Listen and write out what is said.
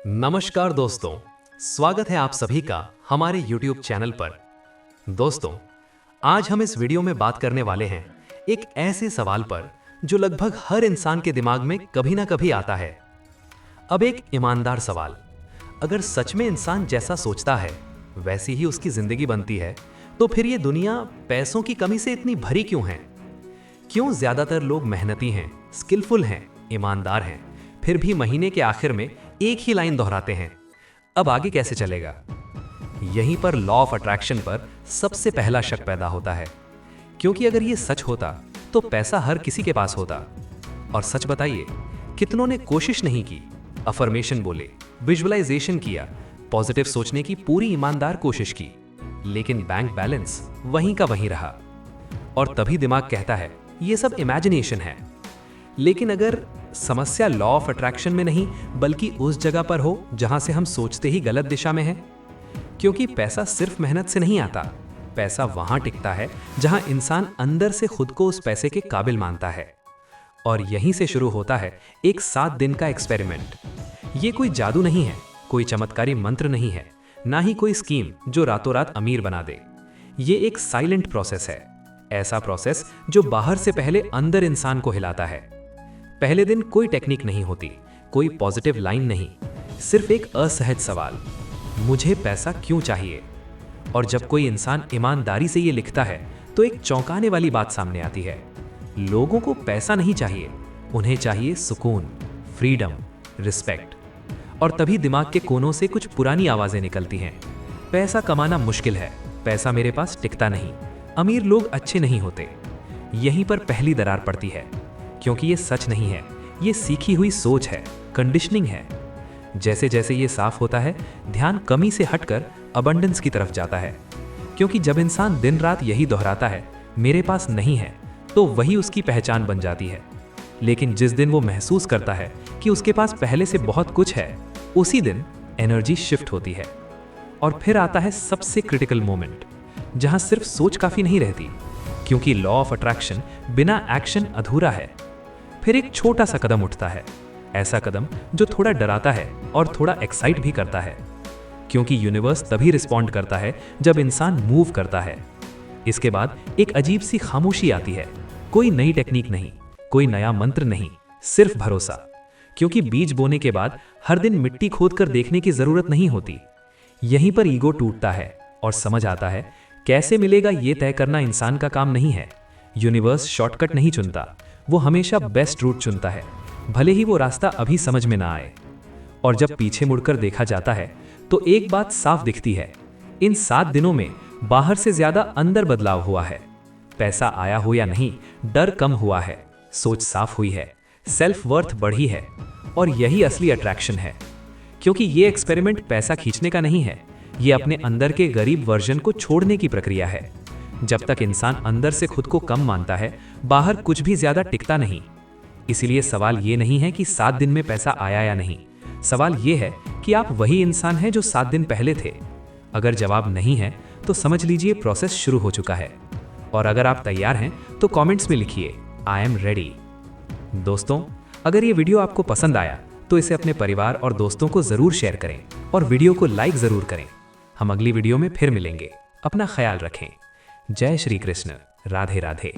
नमस्कार दोस्तों, स्वागत है आप सभी का हमारे YouTube चैनल पर। दोस्तों, आज हम इस वीडियो में बात करने वाले हैं एक ऐसे सवाल पर जो लगभग हर इंसान के दिमाग में कभी ना कभी आता है। अब एक ईमानदार सवाल, अगर सच में इंसान जैसा सोचता है वैसी ही उसकी जिंदगी बनती है, तो फिर ये दुनिया पैसों की कमी से इतनी भरी क्यों है? क्यों ज्यादातर लोग मेहनती हैं, स्किलफुल हैं, ईमानदार हैं, फिर भी महीने के आखिर में एक ही लाइन दोहराते हैं, अब आगे कैसे चलेगा? यहीं पर लॉ ऑफ अट्रैक्शन पर सबसे पहला शक पैदा होता है, क्योंकि अगर ये सच होता तो पैसा हर किसी के पास होता। और सच बताइए, कितनों ने कोशिश नहीं की, अफर्मेशन बोले, विजुअलाइजेशन किया, पॉजिटिव सोचने की पूरी ईमानदार कोशिश की, लेकिन बैंक बैलेंस वहीं का वहीं रहा। और तभी दिमाग कहता है ये सब इमेजिनेशन है। लेकिन अगर समस्या लॉ ऑफ अट्रैक्शन में नहीं बल्कि उस जगह पर हो जहां से हम सोचते ही गलत दिशा में है, क्योंकि पैसा सिर्फ मेहनत से नहीं आता, पैसा वहां टिकता है जहां इंसान अंदर से खुद को उस पैसे के काबिल मानता है। और यहीं से शुरू होता है एक 7 दिन का एक्सपेरिमेंट। ये कोई जादू नहीं है, कोई चमत्कारी मंत्र नहीं है, ना ही कोई स्कीम जो रातों रात अमीर बना दे। ये एक साइलेंट प्रोसेस है, ऐसा प्रोसेस जो बाहर से पहले अंदर इंसान को हिलाता है। पहले दिन कोई टेक्निक नहीं होती, कोई पॉजिटिव लाइन नहीं, सिर्फ एक असहज सवाल, मुझे पैसा क्यों चाहिए? और जब कोई इंसान ईमानदारी से ये लिखता है तो एक चौंकाने वाली बात सामने आती है। लोगों को पैसा नहीं चाहिए, उन्हें चाहिए सुकून, फ्रीडम, रिस्पेक्ट। और तभी दिमाग के कोनों से कुछ पुरानी आवाजें निकलती हैं। पैसा कमाना मुश्किल है, पैसा मेरे पास टिकता नहीं, अमीर लोग अच्छे नहीं होते। यहीं पर पहली दरार पड़ती है, क्योंकि ये सच नहीं है, ये सीखी हुई सोच है, कंडीशनिंग है। जैसे जैसे ये साफ होता है, ध्यान कमी से हटकर अबंडेंस की तरफ जाता है। क्योंकि जब इंसान दिन रात यही दोहराता है, मेरे पास नहीं है, तो वही उसकी पहचान बन जाती है। लेकिन जिस दिन वो महसूस करता है कि उसके पास पहले से बहुत कुछ है, उसी दिन एनर्जी शिफ्ट होती है। और फिर आता है सबसे क्रिटिकल मोमेंट, जहां सिर्फ सोच काफी नहीं रहती, क्योंकि लॉ ऑफ अट्रैक्शन बिना एक्शन अधूरा है। फिर एक छोटा सा कदम उठता है, ऐसा कदम जो थोड़ा डराता है और थोड़ा एक्साइट भी करता है, क्योंकि यूनिवर्स तभी रिस्पॉन्ड करता है जब इंसान मूव करता है। इसके बाद एक अजीब सी खामोशी आती है, कोई नई टेक्निक नहीं, कोई नया मंत्र नहीं, सिर्फ भरोसा। क्योंकि बीज बोने के बाद हर दिन मिट्टी खोद कर देखने की जरूरत नहीं होती। यहीं पर ईगो टूटता है और समझ आता है कैसे मिलेगा ये तय करना इंसान का काम नहीं है। यूनिवर्स शॉर्टकट नहीं चुनता, वो हमेशा बेस्ट रूट चुनता है, भले ही वो रास्ता अभी समझ में ना आए। और जब पीछे मुड़कर देखा जाता है तो एक बात साफ दिखती है, इन 7 दिनों में बाहर से ज्यादा अंदर बदलाव हुआ है। पैसा आया हो या नहीं, डर कम हुआ है, सोच साफ हुई है, सेल्फ वर्थ बढ़ी है। और यही असली अट्रैक्शन है, क्योंकि ये एक्सपेरिमेंट पैसा खींचने का नहीं है, ये अपने अंदर के गरीब वर्जन को छोड़ने की प्रक्रिया है। जब तक इंसान अंदर से खुद को कम मानता है, बाहर कुछ भी ज्यादा टिकता नहीं। इसीलिए सवाल ये नहीं है कि 7 दिन में पैसा आया या नहीं, सवाल ये है कि आप वही इंसान हैं जो 7 दिन पहले थे। अगर जवाब नहीं है तो समझ लीजिए प्रोसेस शुरू हो चुका है। और अगर आप तैयार हैं तो कमेंट्स में लिखिए आई एम रेडी। दोस्तों, अगर ये वीडियो आपको पसंद आया तो इसे अपने परिवार और दोस्तों को जरूर शेयर करें और वीडियो को लाइक जरूर करें। हम अगली वीडियो में फिर मिलेंगे। अपना ख्याल रखें। जय श्री कृष्ण। राधे राधे।